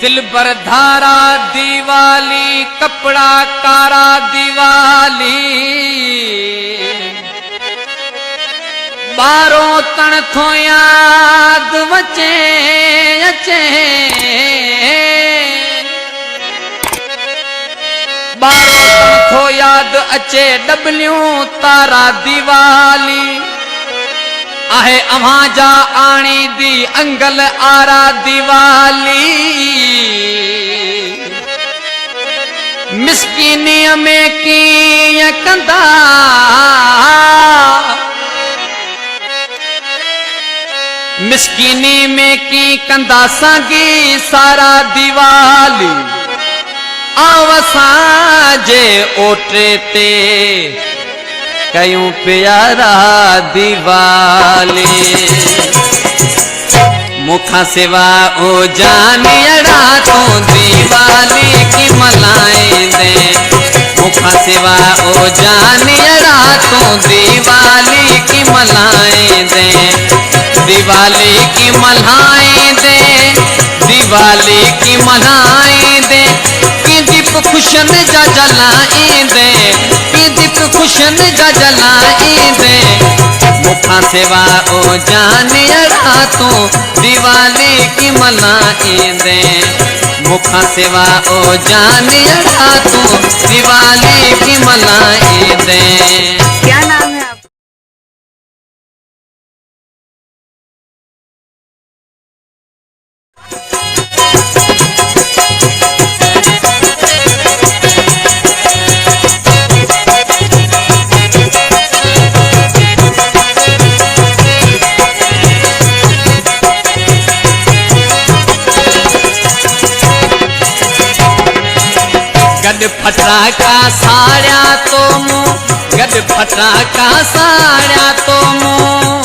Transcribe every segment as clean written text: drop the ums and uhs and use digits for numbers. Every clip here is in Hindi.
दिल पर धारा दीवाली, कपड़ा कारा दीवाली, बारों तण थो याद वचे अचे, बारों तण थो याद अचे, डबलियूं तारा दीवाली आहे अव्हां जा आणी दी अंगल आरा दीवाली। मिस्कीनीअ में कीअं कंदा, मिस्कीनी में की कंदा सांगी सारा दीवाली, आवसां जे ओटे ते कयूं प्यारा दीवाली। मुखा सिवा ओ जानियड़ा तू दीवाली की मलाएं दे, मुखा सिवा ओ जानियड़ा तू दीवाली की मलाएं दे, दिवाली की मल्हाएं दे, दिवाली की मल्हाएं दे, कि दीप खुशन जा जलाएं दे, कि दीप खुशन जा जलाएं दे। मुखा सिवा ओ जानियड़ा तू दिवाली की मल्हाएं दे, मुखा सिवा ओ जानियड़ा तू दिवाली की मल्हाएं दे। क्या नाम है आपका? गड फटाका साड़िया तो मुँह, गड फटाका साड़िया तो मुँह,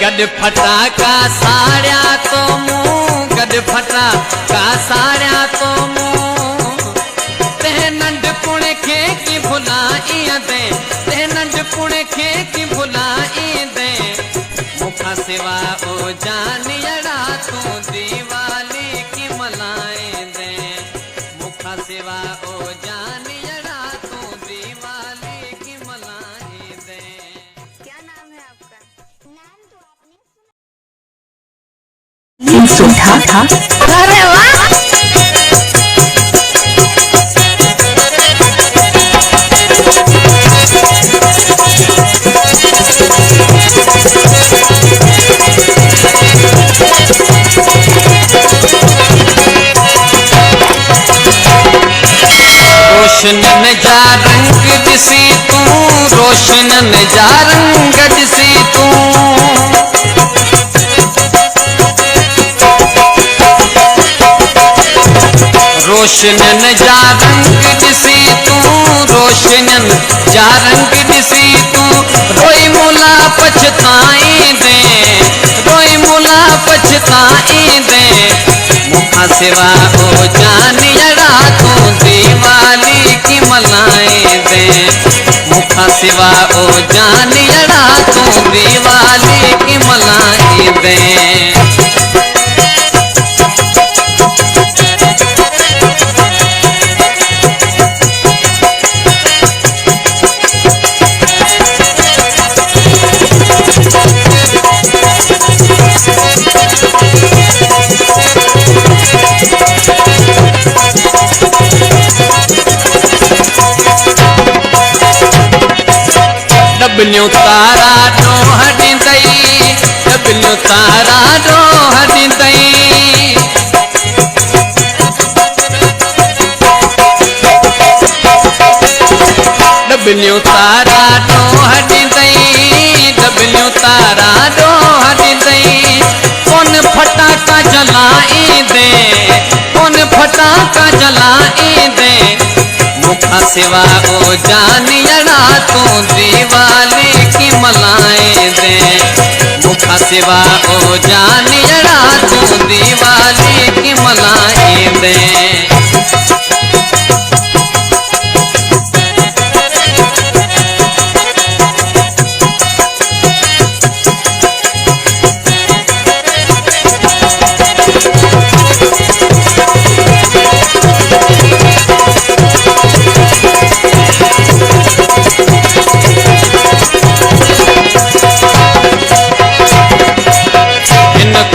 गड फटाका साड़िया तो मुँह, गड फटाका साड़िया तो मुँह, ते नंढपुण खे की भुलाईं दे, ते नंढपुण खे की भुलाईं दे। मुखा सिवा ओ जानियड़ा तू दिवाली की मल्हाएं दे, मुखा सिवा ओ जानियड़ा तू दिवाली की मल्हाएं दे। क्या नाम है आपका? नाम तो आपने सुना था। अरे वाह! रोशनन जा रंग ॾिसी तूं, रोशनन जा रंग ॾिसी तूं, रोशनन जा रंग ॾिसी तूं, रोशनन जा रंग ॾिसी तूं, रोई मुला पछताईं दे, रोई मुला पछताईं दे। मुखा सिवा ओ जानियड़ा तू दिवाली की मल्हाएं दे, मुखा सिवा ओ जानियड़ा तू दिवाली की मल्हाएं दे। डबलियूं तारा ॾोह ॾींदई, डबलियूं तारा ॾोह ॾींदई, डबलियूं तारा ॾोह ॾींदई, डबलियूं तारा ॾोह ॾींदई। कोन फटाका जलाईं दे, कोन फटाका जलाईं दे। मुखा सिवा ओ जानियड़ा तू दिवाली की मल्हाएं दे, मुखा सिवा ओ जानियड़ा तू दिवाली की मल्हाएं दे।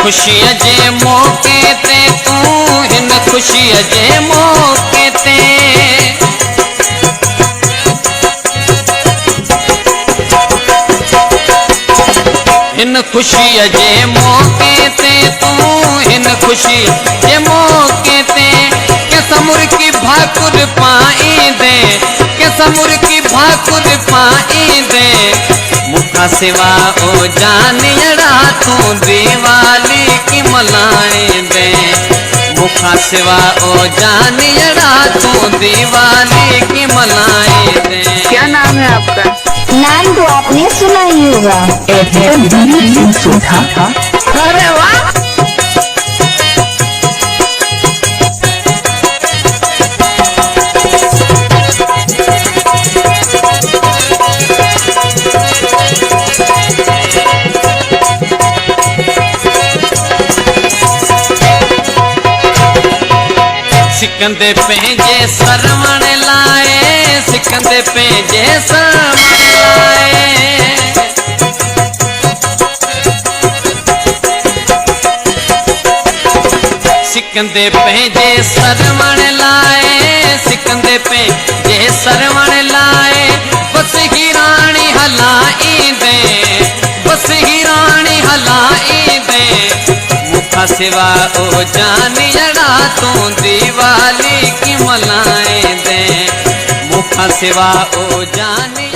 खुशी जे मौके ते तू हिन खुशी जे मौके ते हिन खुशी जे मौके ते तू हिन खुशी जे मौके ते के समूर की भाकुर पाई दे के समूर की भाकुर पाई दे मुखा सिवा ओ जानियड़ा तू दीवाली की मलाए दे मुखा सिवा ओ जानियड़ा तू दीवाली की मलाए दे। क्या नाम है आपका? नाम तो आपने सुना ही होगा। अरे वाह। सिकंदे पंहिंजे सरवण लाए सिकंदे पंहिंजे सरवण लाए सिकंदे पंहिंजे सरवण लाए सिकंदे पंहिंजे सरवण लाए बस ही राणी हलाई दे बस ही राणी हलाई दे मुखा सिवा ओ जानियड़ा तू दीवाली की मलाए दे मुखा सिवा ओ जानी